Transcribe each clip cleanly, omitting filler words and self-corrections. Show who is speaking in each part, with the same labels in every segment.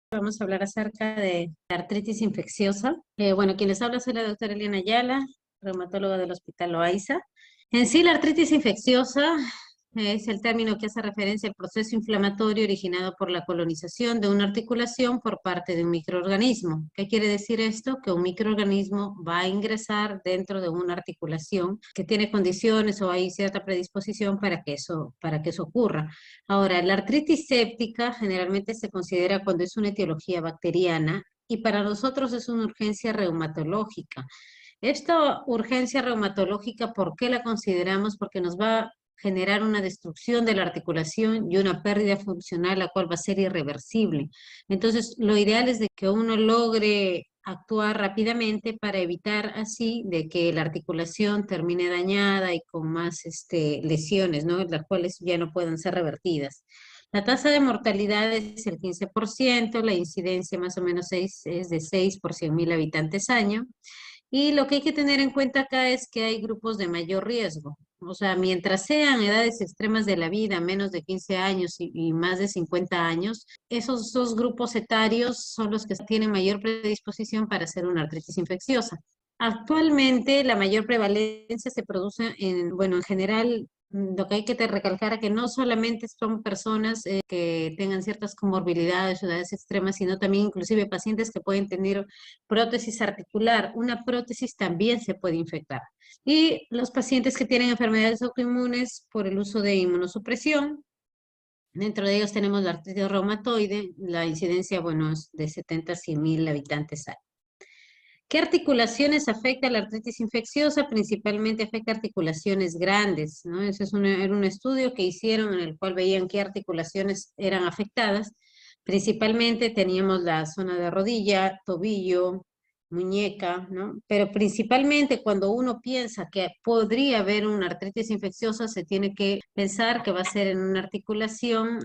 Speaker 1: Vamos a hablar acerca de la artritis infecciosa. Bueno, quien les habla soy la doctora Eliana Ayala, reumatóloga del Hospital Loaiza. En sí, la artritis infecciosa es el término que hace referencia al proceso inflamatorio originado por la colonización de una articulación por parte de un microorganismo. ¿Qué quiere decir esto? Que un microorganismo va a ingresar dentro de una articulación que tiene condiciones o hay cierta predisposición para que eso ocurra. Ahora, la artritis séptica generalmente se considera cuando es una etiología bacteriana y para nosotros es una urgencia reumatológica. Esta urgencia reumatológica, ¿por qué la consideramos? Porque nos va a generar una destrucción de la articulación y una pérdida funcional, la cual va a ser irreversible. Entonces, lo ideal es de que uno logre actuar rápidamente para evitar así de que la articulación termine dañada y con más lesiones, ¿no? Las cuales ya no puedan ser revertidas. La tasa de mortalidad es el 15%, la incidencia más o menos es de 6 por 100.000 habitantes año. Y lo que hay que tener en cuenta acá es que hay grupos de mayor riesgo. O sea, mientras sean edades extremas de la vida, menos de 15 años y más de 50 años, esos dos grupos etarios son los que tienen mayor predisposición para hacer una artritis infecciosa. Actualmente la mayor prevalencia se produce en general, lo que hay que recalcar es que no solamente son personas que tengan ciertas comorbilidades o edades extremas, sino también inclusive pacientes que pueden tener prótesis articular. Una prótesis también se puede infectar. Y los pacientes que tienen enfermedades autoinmunes por el uso de inmunosupresión, dentro de ellos tenemos la artritis reumatoide, la incidencia, bueno, es de 70 a 100.000 habitantes año. ¿Qué articulaciones afecta la artritis infecciosa? Principalmente afecta articulaciones grandes, ¿no? Ese era un estudio que hicieron en el cual veían qué articulaciones eran afectadas. Principalmente teníamos la zona de rodilla, tobillo, muñeca, ¿no? Pero principalmente cuando uno piensa que podría haber una artritis infecciosa, se tiene que pensar que va a ser en una articulación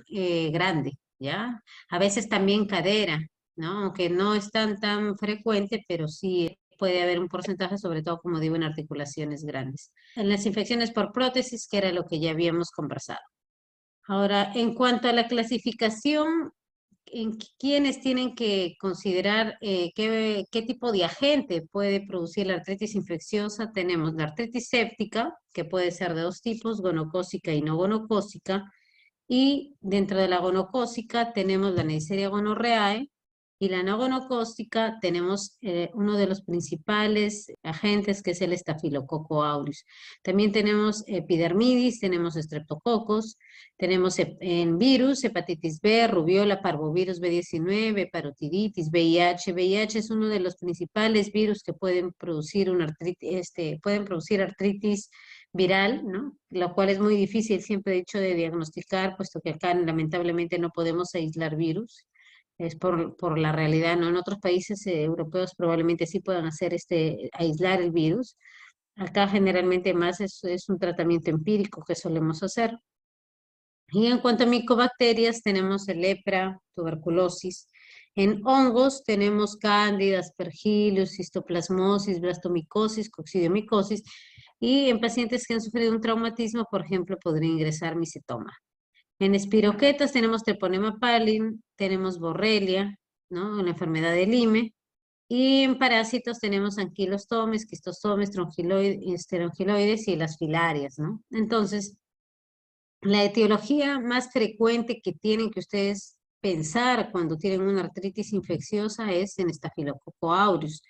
Speaker 1: grande, ¿ya? A veces también cadera, ¿no? Aunque no es tan frecuente, pero sí puede haber un porcentaje, sobre todo, como digo, en articulaciones grandes. En las infecciones por prótesis, que era lo que ya habíamos conversado. Ahora, en cuanto a la clasificación, en quiénes tienen que considerar qué tipo de agente puede producir la artritis infecciosa, tenemos la artritis séptica, que puede ser de dos tipos, gonocócica y no gonocócica, y dentro de la gonocócica tenemos la Neisseria gonorrheae, y la no gonocócica tenemos uno de los principales agentes que es el estafilococo aureus. También tenemos epidermidis, tenemos estreptococos, tenemos en virus, hepatitis B, rubiola, parvovirus B19, parotiditis, VIH. VIH es uno de los principales virus que pueden producir pueden producir artritis viral, ¿no? Lo cual es muy difícil, siempre he dicho, de diagnosticar, puesto que acá lamentablemente no podemos aislar virus. Es por la realidad, ¿no? En otros países europeos probablemente sí puedan hacer aislar el virus. Acá generalmente más es un tratamiento empírico que solemos hacer. Y en cuanto a micobacterias, tenemos el lepra, tuberculosis. En hongos tenemos cándida, aspergillus, histoplasmosis, blastomicosis, coccidiomicosis. Y en pacientes que han sufrido un traumatismo, por ejemplo, podría ingresar micetoma. En espiroquetas tenemos treponema pallidum, tenemos borrelia, ¿no? En la enfermedad de Lyme. Y en parásitos tenemos anquilostomes, quistostomes, trongiloides y las filarias, ¿no? Entonces, la etiología más frecuente que tienen que ustedes pensar cuando tienen una artritis infecciosa es en Staphylococcus aureus.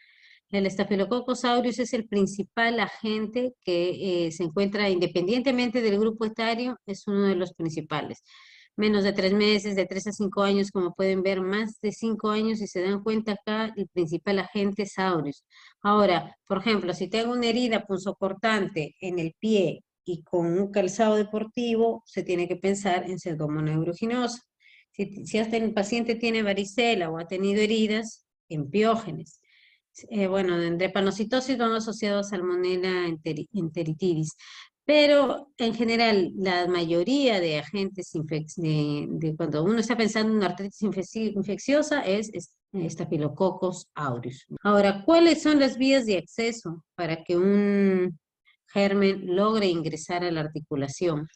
Speaker 1: El Staphylococcus aureus es el principal agente que se encuentra independientemente del grupo etario, es uno de los principales. Menos de 3 meses, de 3 a 5 años, como pueden ver, más de 5 años, y se dan cuenta acá, el principal agente es aureus. Ahora, por ejemplo, si tengo una herida punzocortante en el pie y con un calzado deportivo, se tiene que pensar en pseudomonas aeruginosa. Si hasta el paciente tiene varicela o ha tenido heridas, en piógenes. Bueno, en drepanocitosis van asociados a Salmonella enteritidis. Pero en general, la mayoría de agentes de cuando uno está pensando en una artritis infecciosa es Staphylococcus aureus. Ahora, ¿cuáles son las vías de acceso para que un germen logre ingresar a la articulación?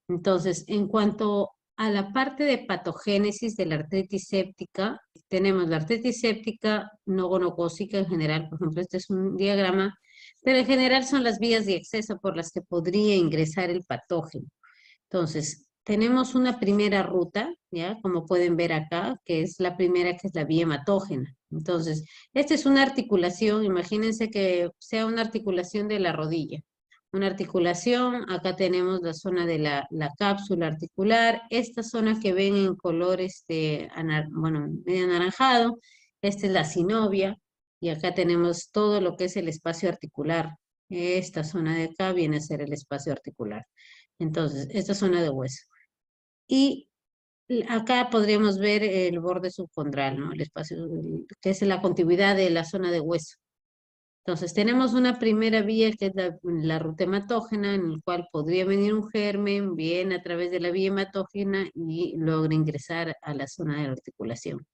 Speaker 1: Entonces, en cuanto a la parte de patogénesis de la artritis séptica, tenemos la artritis séptica no gonocócica en general, por ejemplo, este es un diagrama, pero en general son las vías de acceso por las que podría ingresar el patógeno. Entonces, tenemos una primera ruta, ¿ya? Como pueden ver acá, que es la primera, que es la vía hematógena. Entonces, esta es una articulación, imagínense que sea una articulación de la rodilla. Una articulación, acá tenemos la zona de la cápsula articular, esta zona que ven en color, bueno, medio anaranjado, esta es la sinovia, y acá tenemos todo lo que es el espacio articular. Esta zona de acá viene a ser el espacio articular. Entonces, esta zona de hueso. Y acá podríamos ver el borde subcondral, ¿no? El espacio, que es la contigüidad de la zona de hueso. Entonces, tenemos una primera vía que es la ruta hematógena, en el cual podría venir un germen, viene a través de la vía hematógena y logra ingresar a la zona de la articulación.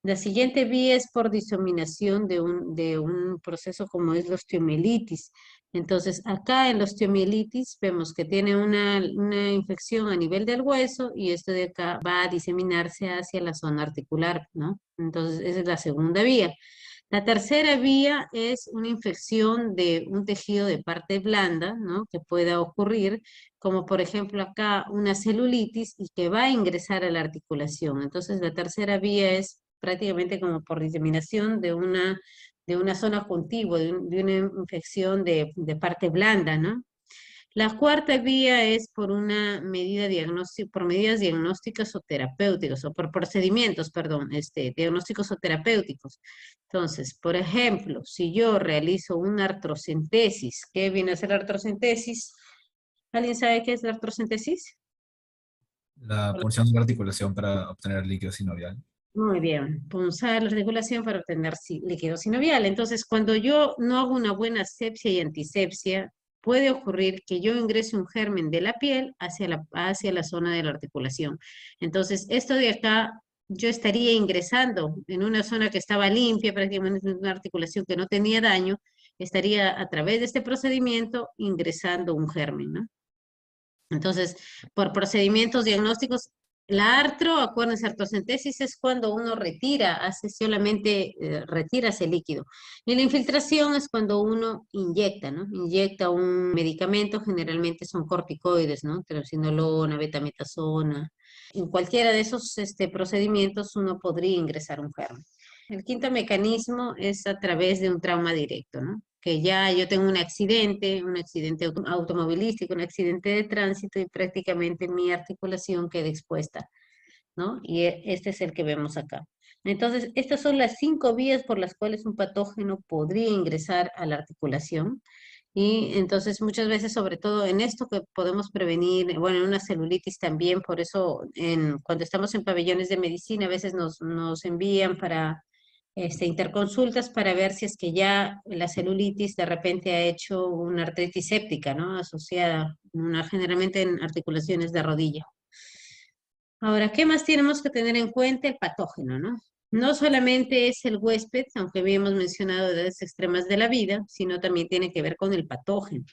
Speaker 1: La siguiente vía es por diseminación de un proceso como es la osteomielitis. Entonces, acá en la osteomielitis vemos que tiene una infección a nivel del hueso y esto de acá va a diseminarse hacia la zona articular, ¿no? Entonces, esa es la segunda vía. La tercera vía es una infección de un tejido de parte blanda, ¿no? Que pueda ocurrir, como por ejemplo acá una celulitis y que va a ingresar a la articulación. Entonces, la tercera vía es prácticamente como por diseminación de una zona contigua, de una infección de parte blanda, ¿no? La cuarta vía es por una medida por medidas diagnósticas o terapéuticas, o por procedimientos, perdón, diagnósticos o terapéuticos. Entonces, por ejemplo, si yo realizo una artrocentesis, ¿qué viene a ser la artrocentesis? ¿Alguien sabe qué es la artrocentesis?
Speaker 2: La punción de la articulación para obtener líquido sinovial.
Speaker 1: Muy bien, punzar la articulación para obtener líquido sinovial. Entonces, cuando yo no hago una buena asepsia y antisepsia, puede ocurrir que yo ingrese un germen de la piel hacia la zona de la articulación. Entonces, esto de acá, yo estaría ingresando en una zona que estaba limpia, prácticamente en una articulación que no tenía daño, estaría a través de este procedimiento ingresando un germen, ¿no? Entonces, por procedimientos diagnósticos, la acuérdense, artrocentesis es cuando uno retira, hace solamente, retira ese líquido. Y la infiltración es cuando uno inyecta, ¿no? Inyecta un medicamento, generalmente son corticoides, ¿no? Triamcinolona, betametasona. En cualquiera de esos procedimientos uno podría ingresar un germen. El quinto mecanismo es a través de un trauma directo, ¿no? Que ya yo tengo un accidente automovilístico, un accidente de tránsito y prácticamente mi articulación queda expuesta, ¿no? Y este es el que vemos acá. Entonces, estas son las 5 vías por las cuales un patógeno podría ingresar a la articulación. Y entonces muchas veces, sobre todo en esto que podemos prevenir, bueno, en una celulitis también, por eso cuando estamos en pabellones de medicina, a veces nos envían para interconsultas para ver si es que ya la celulitis de repente ha hecho una artritis séptica, ¿no? Asociada, generalmente en articulaciones de rodilla. Ahora, ¿qué más tenemos que tener en cuenta? El patógeno, ¿no? No solamente es el huésped, aunque habíamos mencionado edades extremas de la vida, sino también tiene que ver con el patógeno.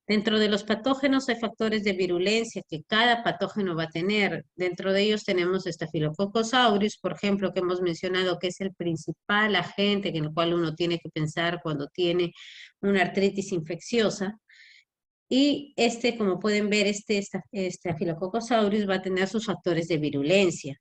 Speaker 1: Dentro de los patógenos hay factores de virulencia que cada patógeno va a tener. Dentro de ellos tenemos Staphylococcus aureus, por ejemplo, que hemos mencionado que es el principal agente en el cual uno tiene que pensar cuando tiene una artritis infecciosa. Y como pueden ver, Staphylococcus aureus va a tener sus factores de virulencia.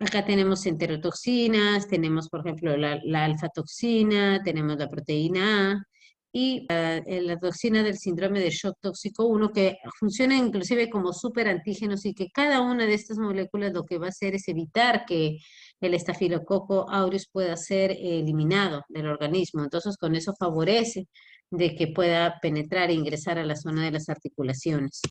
Speaker 1: Acá tenemos enterotoxinas, tenemos, por ejemplo, la alfa-toxina, tenemos la proteína A y la toxina del síndrome de shock tóxico 1, que funciona inclusive como superantígenos y que cada una de estas moléculas lo que va a hacer es evitar que el estafilococo aureus pueda ser eliminado del organismo. Entonces, con eso favorece de que pueda penetrar e ingresar a la zona de las articulaciones.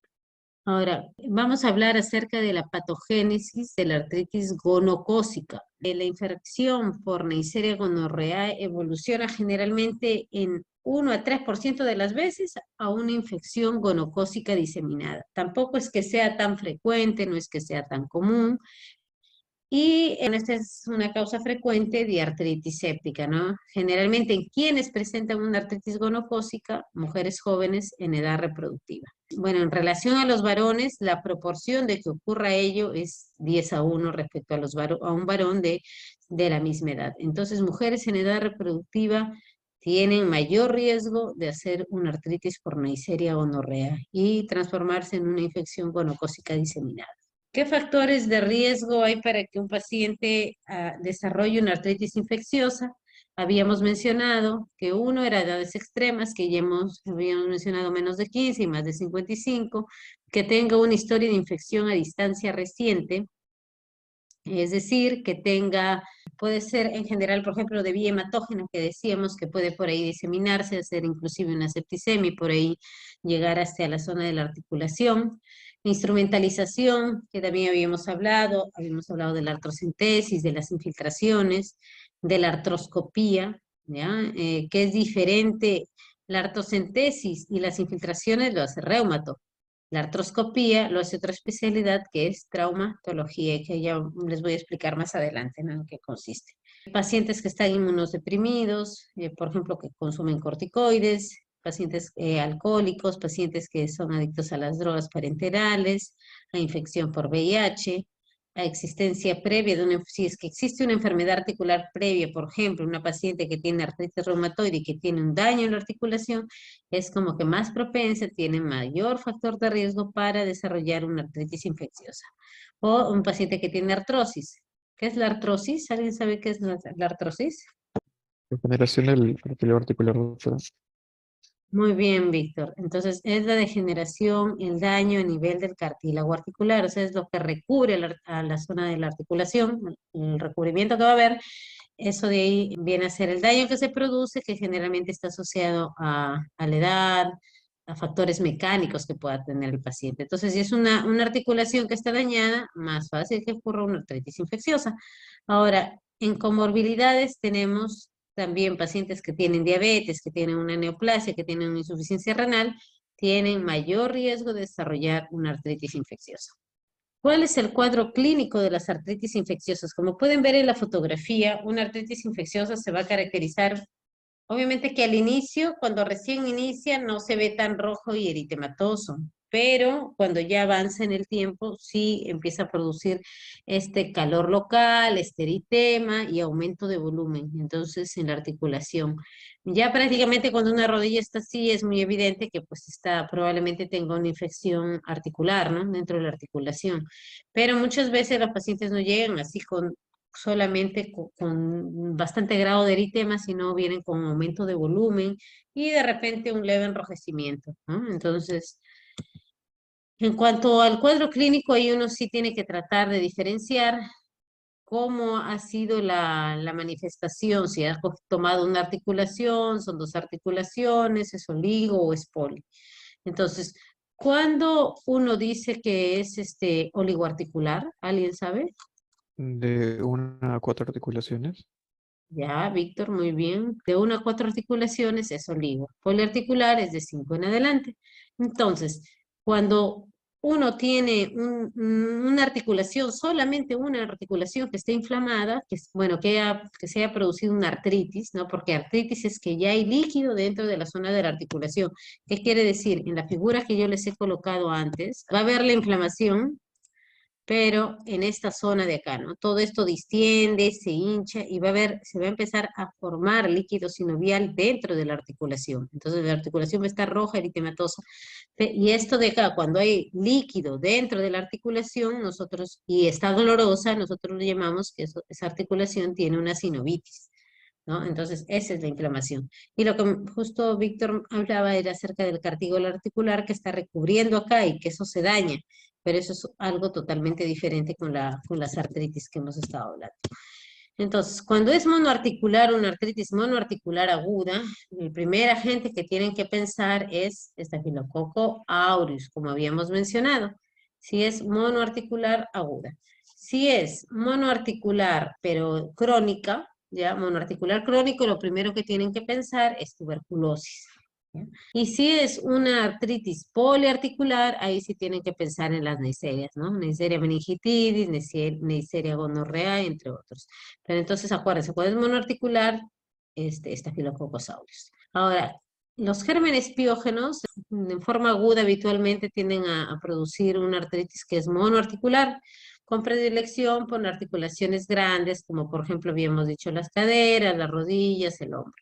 Speaker 1: Ahora, vamos a hablar acerca de la patogénesis de la artritis gonocócica. La infección por Neisseria gonorrhoeae evoluciona generalmente en 1 a 3% de las veces a una infección gonocócica diseminada. Tampoco es que sea tan frecuente, no es que sea tan común. Y esta es una causa frecuente de artritis séptica, ¿no? Generalmente en quienes presentan una artritis gonocócica, mujeres jóvenes en edad reproductiva. Bueno, en relación a los varones, la proporción de que ocurra ello es 10-1 respecto a, a un varón de la misma edad. Entonces, mujeres en edad reproductiva tienen mayor riesgo de hacer una artritis por Neisseria gonorrea y transformarse en una infección gonocócica diseminada. ¿Qué factores de riesgo hay para que un paciente desarrolle una artritis infecciosa? Habíamos mencionado que uno era edades extremas, que ya habíamos mencionado menos de 15 y más de 55, que tenga una historia de infección a distancia reciente, es decir, que tenga, puede ser en general, por ejemplo, de vía hematógena, que decíamos que puede por ahí diseminarse, hacer inclusive una septicemia y por ahí llegar hasta la zona de la articulación. Instrumentalización, que también habíamos hablado de la artrocentesis, de las infiltraciones, de la artroscopía, ¿ya? Que es diferente. La artrocentesis y las infiltraciones lo hace reumato. La artroscopía lo hace otra especialidad que es traumatología, y que ya les voy a explicar más adelante, ¿no?, en qué consiste. Pacientes que están inmunodeprimidos, por ejemplo, que consumen corticoides, pacientes alcohólicos, pacientes que son adictos a las drogas parenterales, a infección por VIH, a existencia previa de una, si es que existe una enfermedad articular previa, por ejemplo, una paciente que tiene artritis reumatoide y que tiene un daño en la articulación, es como que más propensa, tiene mayor factor de riesgo para desarrollar una artritis infecciosa. O un paciente que tiene artrosis. ¿Qué es la artrosis? ¿Alguien sabe qué es la artrosis?
Speaker 3: Degeneración del cartílago articular, doctora.
Speaker 1: Muy bien, Víctor. Entonces, es la degeneración, el daño a nivel del cartílago articular, o sea, es lo que recubre a la zona de la articulación, el recubrimiento que va a haber. Eso de ahí viene a ser el daño que se produce, que generalmente está asociado a la edad, a factores mecánicos que pueda tener el paciente. Entonces, si es una articulación que está dañada, más fácil que ocurra una artritis infecciosa. Ahora, en comorbilidades tenemos también pacientes que tienen diabetes, que tienen una neoplasia, que tienen una insuficiencia renal, tienen mayor riesgo de desarrollar una artritis infecciosa. ¿Cuál es el cuadro clínico de las artritis infecciosas? Como pueden ver en la fotografía, una artritis infecciosa se va a caracterizar, obviamente que al inicio, cuando recién inicia, no se ve tan rojo y eritematoso, pero cuando ya avanza en el tiempo, sí empieza a producir este calor local, este eritema y aumento de volumen, entonces en la articulación. Ya prácticamente cuando una rodilla está así, es muy evidente que pues probablemente tenga una infección articular, ¿no?, dentro de la articulación. Pero muchas veces los pacientes no llegan así solamente con bastante grado de eritema, sino vienen con aumento de volumen y de repente un leve enrojecimiento, ¿no? Entonces, en cuanto al cuadro clínico, ahí uno sí tiene que tratar de diferenciar cómo ha sido la manifestación, si ha tomado una articulación, son dos articulaciones, es oligo o es poli. Entonces, ¿cuándo uno dice que es oligoarticular? ¿Alguien sabe?
Speaker 3: De 1 a 4 articulaciones.
Speaker 1: Ya, Víctor, muy bien. De 1 a 4 articulaciones es olivo. Poliarticular es de 5 en adelante. Entonces, cuando uno tiene una articulación, solamente una articulación que esté inflamada, bueno, que se haya producido una artritis, ¿no? Porque artritis es que ya hay líquido dentro de la zona de la articulación. ¿Qué quiere decir? En la figura que yo les he colocado antes, va a haber la inflamación, pero en esta zona de acá, ¿no? Todo esto distiende, se hincha y se va a empezar a formar líquido sinovial dentro de la articulación. Entonces la articulación va a estar roja, eritematosa. Y esto de acá, cuando hay líquido dentro de la articulación, y está dolorosa, nosotros le llamamos que esa articulación tiene una sinovitis, ¿no? Entonces, esa es la inflamación. Y lo que justo Víctor hablaba era acerca del cartílago articular que está recubriendo acá y que eso se daña, pero eso es algo totalmente diferente con las artritis que hemos estado hablando. Entonces, cuando es monoarticular, una artritis monoarticular aguda, el primer agente que tienen que pensar es Staphylococcus aureus, como habíamos mencionado, si es monoarticular aguda. Si es monoarticular, pero crónica, ya, monoarticular crónico, lo primero que tienen que pensar es tuberculosis, ¿ya? Y si es una artritis poliarticular, ahí sí tienen que pensar en las neiserias, ¿no? Neisseria meningitidis, Neisseria gonorrea, entre otros. Pero entonces acuérdense, cuando es monoarticular, Staphylococcus aureus. Ahora, Los gérmenes piógenos en forma aguda habitualmente tienden a producir una artritis que es monoarticular, con predilección por articulaciones grandes, como por ejemplo habíamos dicho las caderas, las rodillas, el hombro.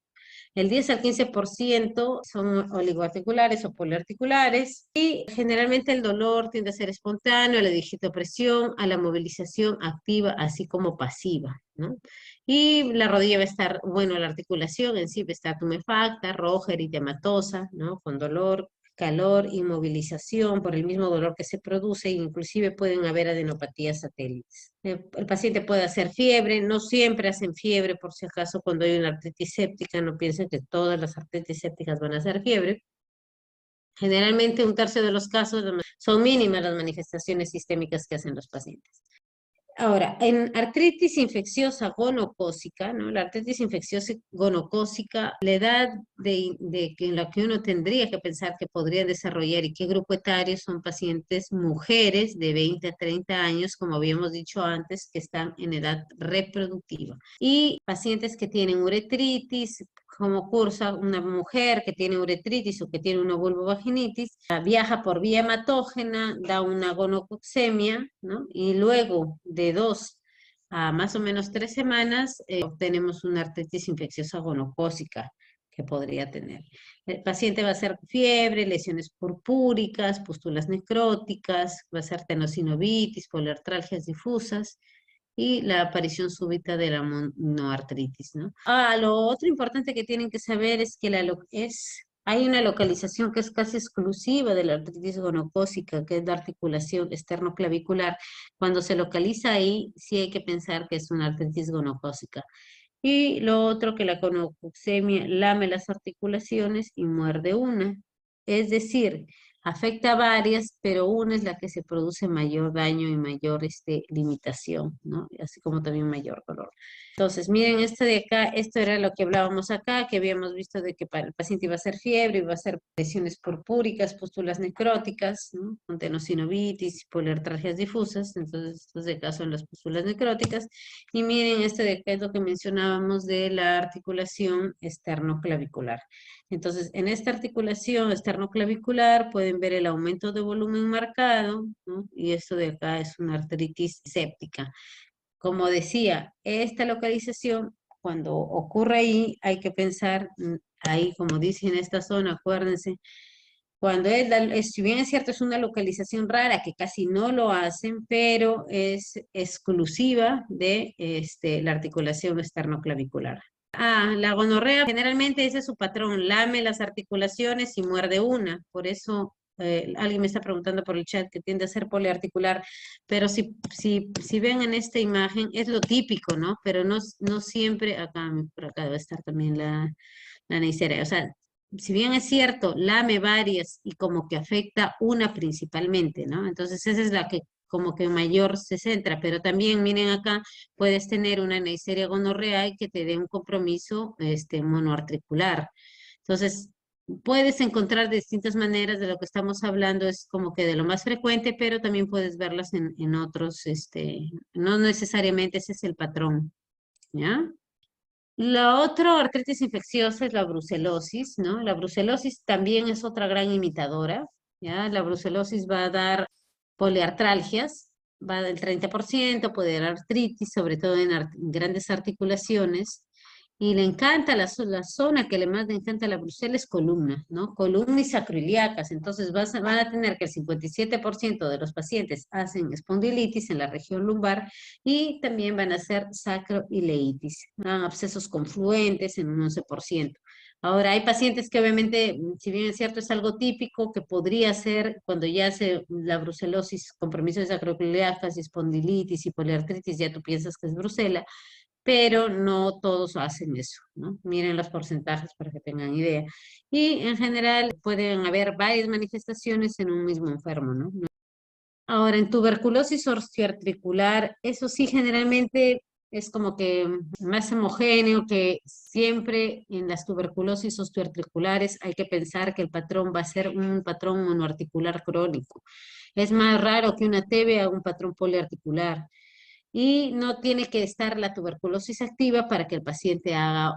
Speaker 1: El 10 al 15% son oligoarticulares o poliarticulares y generalmente el dolor tiende a ser espontáneo, a la digitopresión, a la movilización activa, así como pasiva, ¿no? Y la rodilla va a estar, bueno, la articulación en sí va a estar tumefacta, roja, eritematosa, ¿no? Con dolor, calor, inmovilización por el mismo dolor que se produce, e inclusive pueden haber adenopatías satélites. El paciente puede hacer fiebre, no siempre hacen fiebre, por si acaso cuando hay una artritis séptica, no piensen que todas las artritis sépticas van a hacer fiebre. Generalmente un tercio de los casos son mínimas las manifestaciones sistémicas que hacen los pacientes. Ahora, en artritis infecciosa gonocócica, ¿no? La artritis infecciosa gonocócica, la edad en la que uno tendría que pensar que podría desarrollar y qué grupo etario son pacientes mujeres de 20 a 30 años, como habíamos dicho antes, que están en edad reproductiva. Y pacientes que tienen uretritis, como cursa una mujer que tiene uretritis o que tiene una vulvovaginitis, viaja por vía hematógena, da una gonococcemia, ¿no? Y luego de 2 a más o menos 3 semanas obtenemos una artritis infecciosa gonocócica que podría tener. El paciente va a hacer fiebre, lesiones purpúricas, pústulas necróticas, va a ser tenosinovitis, poliartralgias difusas, y la aparición súbita de la monoartritis, ¿no? Lo otro importante que tienen que saber es que hay una localización que es casi exclusiva de la artritis gonocócica, que es la articulación esternoclavicular. Cuando se localiza ahí, sí hay que pensar que es una artritis gonocócica. Y lo otro, que la gonococcemia lame las articulaciones y muerde una. Es decir, afecta a varias, pero una es la que se produce mayor daño y mayor limitación, ¿no? Así como también mayor dolor. Entonces, miren, esto de acá, esto era lo que hablábamos acá, que habíamos visto de que para el paciente iba a ser fiebre, iba a ser lesiones purpúricas, pústulas necróticas, ¿no? Con tenosinovitis, poliartralgias difusas, entonces estos de acá son las pústulas necróticas. Y miren, esto de acá es lo que mencionábamos de la articulación esternoclavicular. Entonces, en esta articulación esternoclavicular pueden ver el aumento de volumen marcado, ¿no? Y esto de acá es una artritis séptica. Como decía, esta localización, cuando ocurre ahí, hay que pensar ahí, como dice en esta zona, acuérdense, cuando si bien es cierto, es una localización rara que casi no lo hacen, pero es exclusiva de la articulación esternoclavicular. La gonorrea generalmente ese es su patrón, lame las articulaciones y muerde una, por eso alguien me está preguntando por el chat que tiende a ser poliarticular, pero si ven en esta imagen es lo típico, ¿no? Pero no siempre, por acá debe estar también la neisseria, o sea, si bien es cierto, lame varias y como que afecta una principalmente, ¿no? Entonces esa es la que como que mayor se centra, pero también miren acá, puedes tener una Neisseria gonorrea y que te dé un compromiso monoarticular. Entonces, puedes encontrar distintas maneras de lo que estamos hablando, es como que de lo más frecuente, pero también puedes verlas en otros, no necesariamente ese es el patrón, ¿ya? La otra artritis infecciosa es la brucelosis, ¿no? La brucelosis también es otra gran imitadora, ¿ya? La brucelosis va a dar poliartralgias, va del 30%, puede dar artritis, sobre todo en grandes articulaciones, y le encanta la zona que más le encanta a la brucela es columna, ¿no? Columna y sacroiliacas, entonces van a tener que el 57% de los pacientes hacen espondilitis en la región lumbar y también van a hacer sacroileitis, abscesos confluentes en un 11%. Ahora, hay pacientes que obviamente, si bien es cierto, es algo típico que podría ser cuando ya hace la brucelosis, compromiso de sacroiliacas, espondilitis y poliartritis, ya tú piensas que es brucela, pero no todos hacen eso, ¿no? Miren los porcentajes para que tengan idea. Y en general pueden haber varias manifestaciones en un mismo enfermo, ¿no? Ahora, en tuberculosis osteoarticular, eso sí generalmente es como que más homogéneo, que siempre en las tuberculosis osteoarticulares hay que pensar que el patrón va a ser un patrón monoarticular crónico. Es más raro que una TB haga un patrón poliarticular. y no tiene que estar la tuberculosis activa para que el paciente haga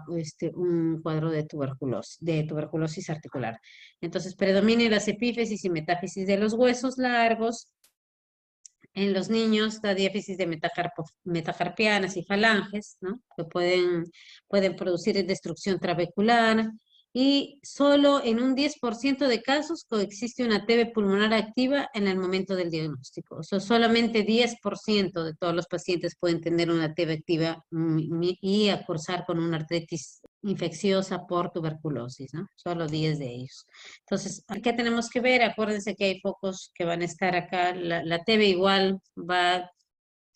Speaker 1: un cuadro de tuberculosis articular. Entonces, predominen las epífisis y metáfisis de los huesos largos. En los niños, la diáfisis de metacarpianas y falanges, ¿no? Que pueden producir destrucción trabecular. Y solo en un 10% de casos coexiste una TB pulmonar activa en el momento del diagnóstico. O sea, solamente 10% de todos los pacientes pueden tener una TB activa y a cursar con una artritis infecciosa por tuberculosis, ¿no? Solo 10 de ellos. Entonces, ¿qué tenemos que ver? Acuérdense que hay focos que van a estar acá. La TB igual va a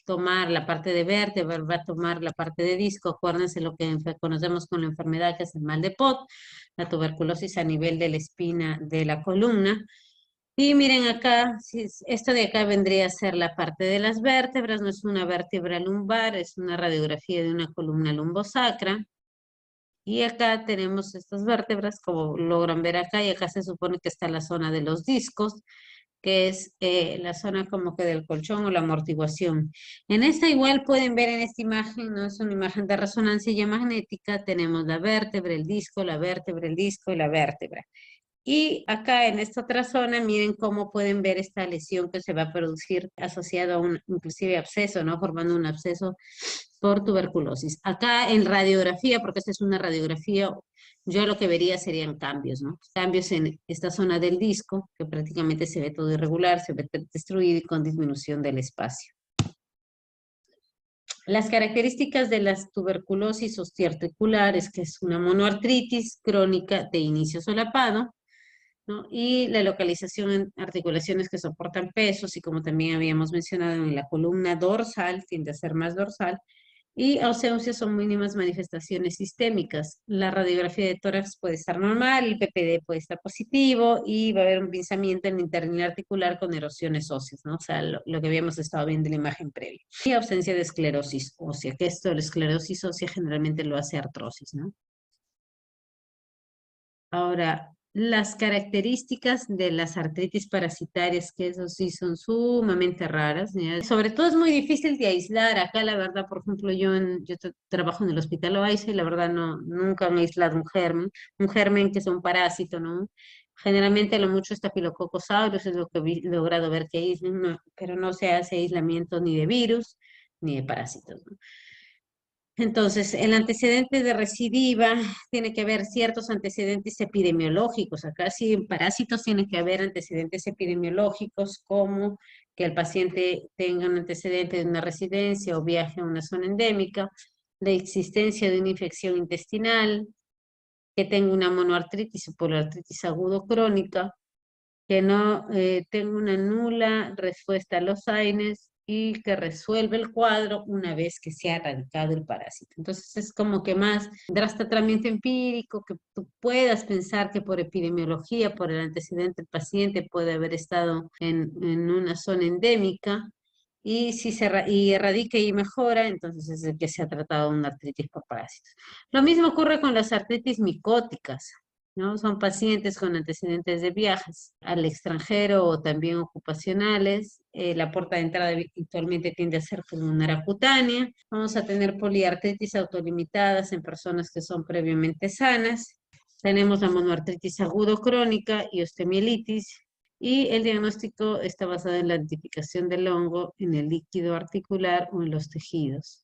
Speaker 1: tomar la parte de vértebra, va a tomar la parte de disco. Acuérdense lo que conocemos con la enfermedad que es el mal de Pot, la tuberculosis a nivel de la espina de la columna. Y miren acá, esto de acá vendría a ser la parte de las vértebras, no es una vértebra lumbar, es una radiografía de una columna lumbosacra. Y acá tenemos estas vértebras, como logran ver acá, y acá se supone que está la zona de los discos, que es la zona como que del colchón o la amortiguación. En esta igual pueden ver en esta imagen, no es una imagen de resonancia magnética, tenemos la vértebra, el disco, la vértebra, el disco y la vértebra. Y acá en esta otra zona, miren cómo pueden ver esta lesión que se va a producir asociado a un inclusive absceso, ¿no? Formando un absceso por tuberculosis. Acá en radiografía, porque esta es una radiografía, yo lo que vería serían cambios, ¿no? Cambios en esta zona del disco, que prácticamente se ve todo irregular, se ve destruido y con disminución del espacio. Las características de las tuberculosis osteoarticulares, que es una monoartritis crónica de inicio solapado, ¿no? Y la localización en articulaciones que soportan pesos, y como también habíamos mencionado en la columna dorsal, tiende a ser más dorsal, y ausencias son mínimas manifestaciones sistémicas. La radiografía de tórax puede estar normal, el PPD puede estar positivo, y va a haber un pinzamiento en la internila articular con erosiones óseas, ¿no? O sea, lo que habíamos estado viendo en la imagen previa. Y ausencia de esclerosis ósea, que esto, la esclerosis ósea generalmente lo hace artrosis, ¿no? Ahora, las características de las artritis parasitarias, que eso sí son sumamente raras, ¿ya? Sobre todo es muy difícil de aislar. Acá, la verdad, por ejemplo, yo trabajo en el Hospital Loaiza y la verdad nunca han aislado un germen que es un parásito, ¿no? Generalmente lo mucho Staphylococcus aureus es lo que he logrado ver que aíslan, ¿no? Pero no se hace aislamiento ni de virus ni de parásitos, ¿no? Entonces, el antecedente de recidiva tiene que haber ciertos antecedentes epidemiológicos. Acá sí, en parásitos tiene que haber antecedentes epidemiológicos, como que el paciente tenga un antecedente de una residencia o viaje a una zona endémica, la existencia de una infección intestinal, que tenga una monoartritis o poliartritis agudo crónica, que no tenga una nula respuesta a los AINES y que resuelve el cuadro una vez que se ha erradicado el parásito. Entonces es como que más tratamiento empírico, que tú puedas pensar que por epidemiología, por el antecedente del paciente puede haber estado en una zona endémica, y si y erradica y mejora, entonces es el que se ha tratado una artritis por parásitos. Lo mismo ocurre con las artritis micóticas, ¿no? Son pacientes con antecedentes de viajes al extranjero o también ocupacionales. La puerta de entrada habitualmente tiende a ser pulmonar cutánea. Vamos a tener poliartritis autolimitadas en personas que son previamente sanas. Tenemos la monoartritis agudo crónica y osteomielitis. Y el diagnóstico está basado en la identificación del hongo en el líquido articular o en los tejidos.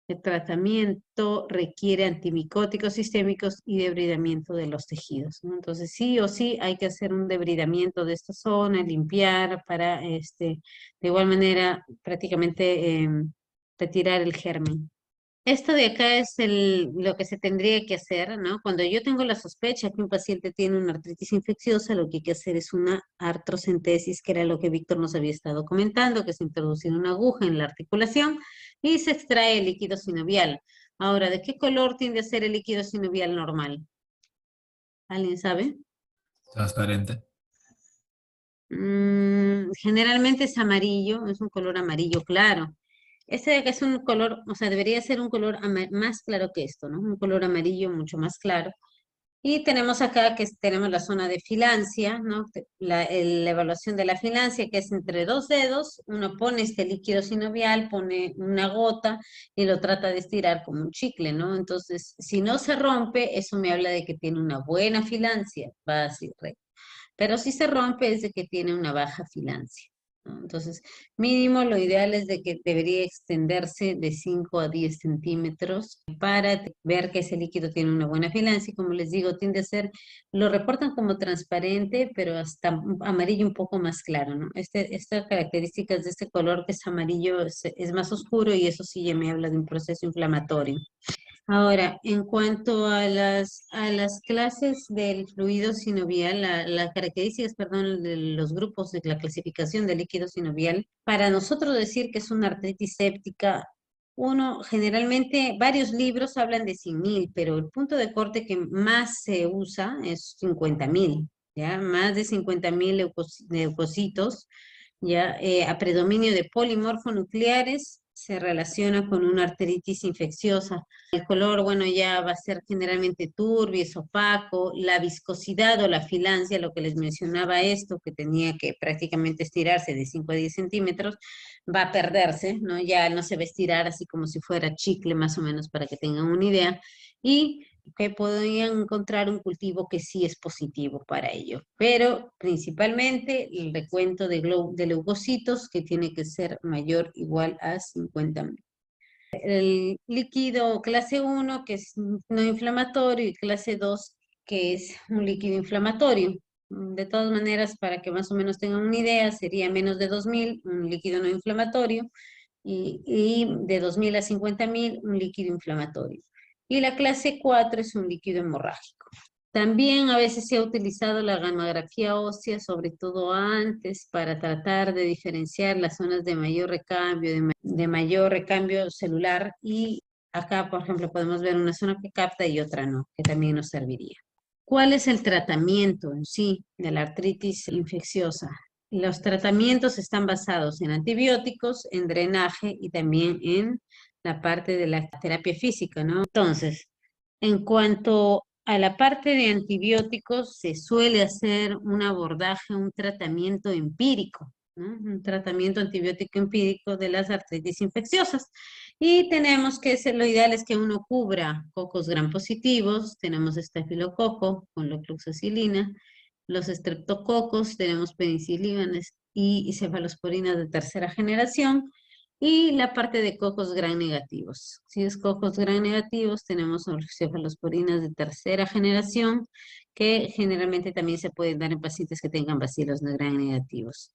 Speaker 1: El tratamiento requiere antimicóticos sistémicos y debridamiento de los tejidos, ¿no? Entonces, sí o sí hay que hacer un debridamiento de esta zona, limpiar para, de igual manera, prácticamente retirar el germen. Esto de acá es lo que se tendría que hacer, ¿no? Cuando yo tengo la sospecha que un paciente tiene una artritis infecciosa, lo que hay que hacer es una artrocentesis, que era lo que Víctor nos había estado comentando, que se introduce una aguja en la articulación y se extrae el líquido sinovial. Ahora, ¿de qué color tiende a ser el líquido sinovial normal? ¿Alguien sabe?
Speaker 2: Transparente.
Speaker 1: Generalmente es amarillo, es un color amarillo claro. Este de acá es un color, o sea, debería ser un color más claro que esto, ¿no? Un color amarillo mucho más claro. Y tenemos acá que tenemos la zona de filancia, ¿no? La evaluación de la filancia, que es entre 2 dedos, uno pone este líquido sinovial, pone una gota y lo trata de estirar como un chicle, ¿no? Entonces, si no se rompe, eso me habla de que tiene una buena filancia, va así recto. Pero si se rompe es de que tiene una baja filancia, ¿no? Entonces, mínimo lo ideal es de que debería extenderse de 5 a 10 centímetros para ver que ese líquido tiene una buena filancia. Y como les digo, tiende a ser, lo reportan como transparente, pero hasta amarillo un poco más claro, ¿no? Estas características de este color que es amarillo es más oscuro y eso sí ya me habla de un proceso inflamatorio. Ahora, en cuanto a las clases del fluido sinovial, las características, perdón, de los grupos de la clasificación del líquido sinovial, para nosotros decir que es una artritis séptica, uno, generalmente, varios libros hablan de 100.000, pero el punto de corte que más se usa es 50.000, ¿ya? Más de 50.000 leucocitos, ¿ya? A predominio de polimorfonucleares se relaciona con una artritis infecciosa. El color, bueno, ya va a ser generalmente turbio, es opaco, la viscosidad o la filancia, lo que les mencionaba esto, que tenía que prácticamente estirarse de 5 a 10 centímetros, va a perderse, ¿no? Ya no se va a estirar así como si fuera chicle, más o menos, para que tengan una idea. Y que podrían encontrar un cultivo que sí es positivo para ello. Pero principalmente el recuento de leucocitos que tiene que ser mayor o igual a 50.000. El líquido clase 1, que es no inflamatorio, y clase 2, que es un líquido inflamatorio. De todas maneras, para que más o menos tengan una idea, sería menos de 2.000, un líquido no inflamatorio, y de 2.000 a 50.000, un líquido inflamatorio. Y la clase 4 es un líquido hemorrágico. También a veces se ha utilizado la gammagrafía ósea, sobre todo antes, para tratar de diferenciar las zonas de mayor recambio, de mayor recambio celular. Y acá, por ejemplo, podemos ver una zona que capta y otra no, que también nos serviría. ¿Cuál es el tratamiento en sí de la artritis infecciosa? Los tratamientos están basados en antibióticos, en drenaje y también en la parte de la terapia física, ¿no? Entonces, en cuanto a la parte de antibióticos, se suele hacer un abordaje, un tratamiento empírico, ¿no? Un tratamiento antibiótico empírico de las artritis infecciosas. Y tenemos que ser, lo ideal es que uno cubra cocos gram positivos, tenemos estafilococo con la fluoxacilina, los estreptococos, tenemos penicilinas y cefalosporinas de tercera generación, y la parte de cocos gram negativos. Si es cocos gram negativos, tenemos cefalosporinas de tercera generación, que generalmente también se pueden dar en pacientes que tengan bacilos gram negativos.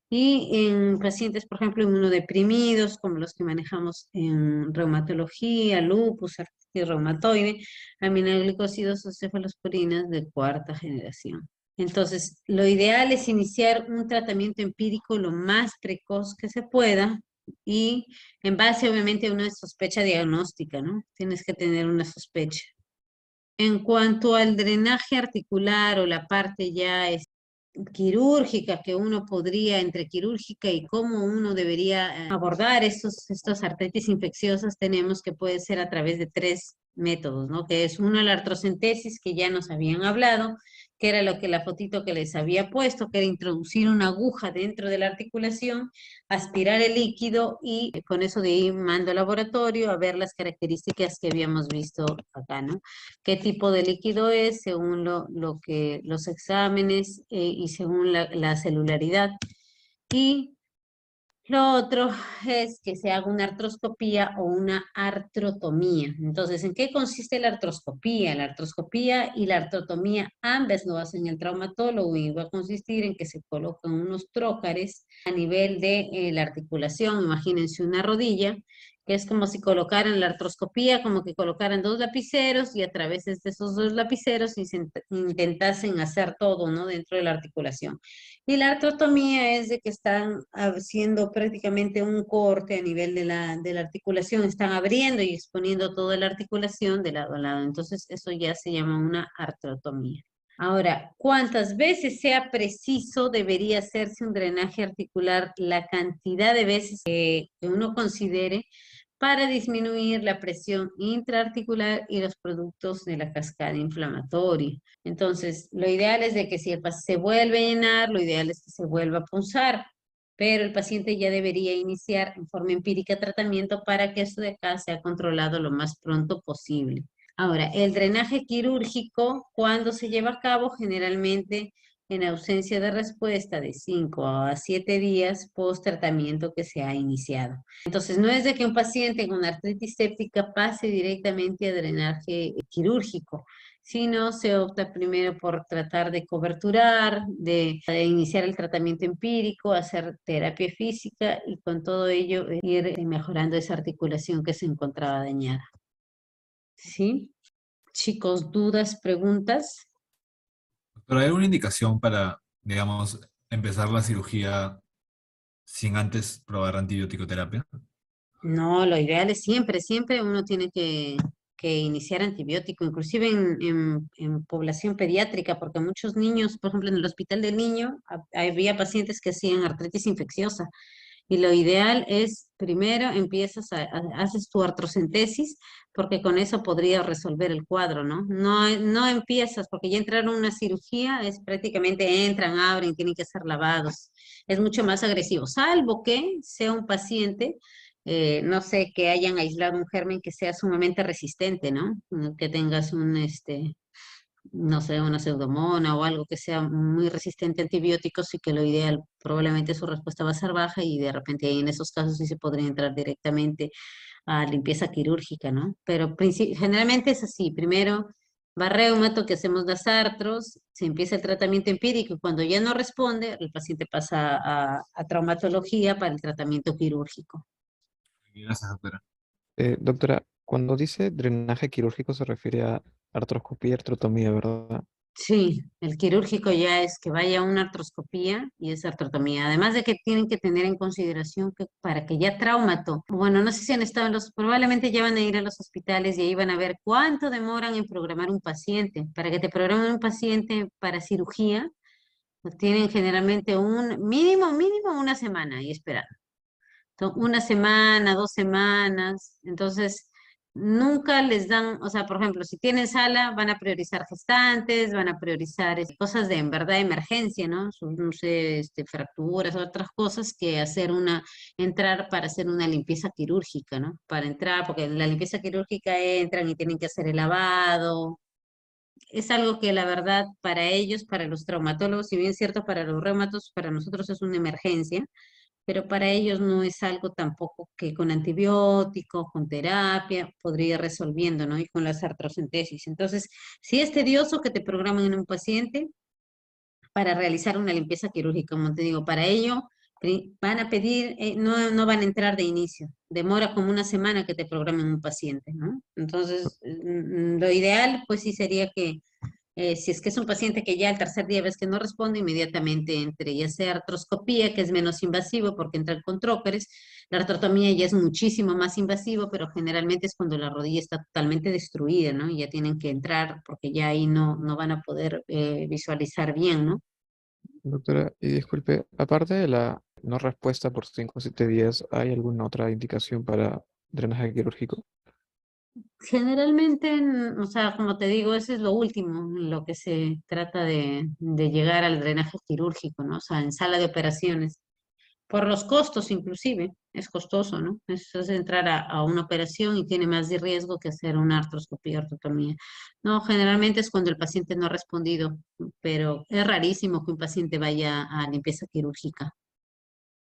Speaker 1: Y en pacientes, por ejemplo, inmunodeprimidos, como los que manejamos en reumatología, lupus, artritis reumatoide, aminoglicosidos o cefalosporinas de cuarta generación. Entonces, lo ideal es iniciar un tratamiento empírico lo más precoz que se pueda y en base, obviamente, a una sospecha diagnóstica, ¿no? Tienes que tener una sospecha. En cuanto al drenaje articular o la parte ya quirúrgica que uno podría, entre quirúrgica y cómo uno debería abordar estos artritis infecciosas, tenemos que puede ser a través de 3 métodos, ¿no? Que es una, la artrocentesis, que ya nos habían hablado, que era lo que la fotito que les había puesto, que era introducir una aguja dentro de la articulación, aspirar el líquido y con eso de ahí mando al laboratorio a ver las características que habíamos visto acá, ¿no? Qué tipo de líquido es según los exámenes y según la celularidad. Y lo otro es que se haga una artroscopía o una artrotomía. Entonces, ¿en qué consiste la artroscopía? La artroscopía y la artrotomía ambas lo hacen el traumatólogo y va a consistir en que se colocan unos trócares a nivel de la articulación. Imagínense una rodilla, que es como si colocaran la artroscopía, como que colocaran 2 lapiceros y a través de esos 2 lapiceros intentasen hacer todo, ¿no? Dentro de la articulación. Y la artrotomía es de que están haciendo prácticamente un corte a nivel de la articulación, están abriendo y exponiendo toda la articulación de lado a lado. Entonces, eso ya se llama una artrotomía. Ahora, ¿cuántas veces sea preciso debería hacerse un drenaje articular? La cantidad de veces que uno considere para disminuir la presión intraarticular y los productos de la cascada inflamatoria. Entonces, lo ideal es de que si el paciente se vuelve a llenar, lo ideal es que se vuelva a punzar, pero el paciente ya debería iniciar en forma empírica tratamiento para que esto de acá sea controlado lo más pronto posible. Ahora, el drenaje quirúrgico, cuando se lleva a cabo, generalmente en ausencia de respuesta de 5 a 7 días post tratamiento que se ha iniciado. Entonces, no es de que un paciente con artritis séptica pase directamente a drenaje quirúrgico, sino se opta primero por tratar de coberturar, de iniciar el tratamiento empírico, hacer terapia física y con todo ello ir mejorando esa articulación que se encontraba dañada. ¿Sí? Chicos, ¿dudas, preguntas?
Speaker 2: Pero hay alguna indicación para, digamos, empezar la cirugía sin antes probar antibiótico terapia.
Speaker 1: No, lo ideal es siempre uno tiene que iniciar antibiótico, inclusive en población pediátrica, porque muchos niños, por ejemplo, en el hospital del niño, había pacientes que hacían artritis infecciosa. Y lo ideal es, primero haces tu artrocentesis, porque con eso podría resolver el cuadro, ¿no? No empiezas, porque ya entraron a una cirugía, es prácticamente entran, abren, tienen que ser lavados. Es mucho más agresivo, salvo que sea un paciente, no sé, que hayan aislado un germen que sea sumamente resistente, ¿no? Que tengas no sé, una pseudomona o algo que sea muy resistente a antibióticos y que lo ideal probablemente su respuesta va a ser baja y de repente ahí en esos casos sí se podría entrar directamente a limpieza quirúrgica, ¿no? Pero generalmente es así, primero va reumato, que hacemos las artros, se empieza el tratamiento empírico y cuando ya no responde, el paciente pasa a traumatología para el tratamiento quirúrgico.
Speaker 2: Gracias, doctora.
Speaker 3: Doctora, cuando dice drenaje quirúrgico se refiere a artroscopía y artrotomía, ¿verdad?
Speaker 1: Sí, el quirúrgico ya es que vaya a una artroscopía y es artrotomía. Además de que tienen que tener en consideración que para que ya traumato, bueno, no sé si han estado probablemente ya van a ir a los hospitales y ahí van a ver cuánto demoran en programar un paciente. Para que te programen un paciente para cirugía, pues tienen generalmente un mínimo una semana y esperar. Una semana, 2 semanas, entonces nunca les dan, o sea, por ejemplo, si tienen sala, van a priorizar gestantes, van a priorizar cosas de en verdad emergencia, ¿no? No sé, fracturas, otras cosas que entrar para hacer una limpieza quirúrgica, ¿no? Para entrar, porque en la limpieza quirúrgica entran y tienen que hacer el lavado. Es algo que la verdad para ellos, para los traumatólogos, si bien es cierto para los reumatos, para nosotros es una emergencia, pero para ellos no es algo tampoco que con antibióticos, con terapia, podría ir resolviendo, ¿no? Y con las artrocentesis. Entonces, sí es tedioso que te programen en un paciente para realizar una limpieza quirúrgica, como te digo, para ello van a pedir, no van a entrar de inicio, demora como una semana que te programen un paciente, ¿no? Entonces, lo ideal, pues sí sería que si es que es un paciente que ya el tercer día ves que no responde, inmediatamente entre ya sea artroscopía, que es menos invasivo porque entran con tróqueres, la artrotomía ya es muchísimo más invasivo, pero generalmente es cuando la rodilla está totalmente destruida, ¿no? Y ya tienen que entrar porque ya ahí no van a poder visualizar bien, ¿no?
Speaker 3: Doctora, y disculpe, aparte de la no respuesta por 5 o 7 días, ¿hay alguna otra indicación para drenaje quirúrgico?
Speaker 1: Generalmente, o sea, como te digo, eso es lo último, en lo que se trata de llegar al drenaje quirúrgico, ¿no? O sea, en sala de operaciones. Por los costos inclusive, es costoso, ¿no? Es entrar a una operación y tiene más de riesgo que hacer una artroscopía, ortotomía. No, generalmente es cuando el paciente no ha respondido, pero es rarísimo que un paciente vaya a limpieza quirúrgica.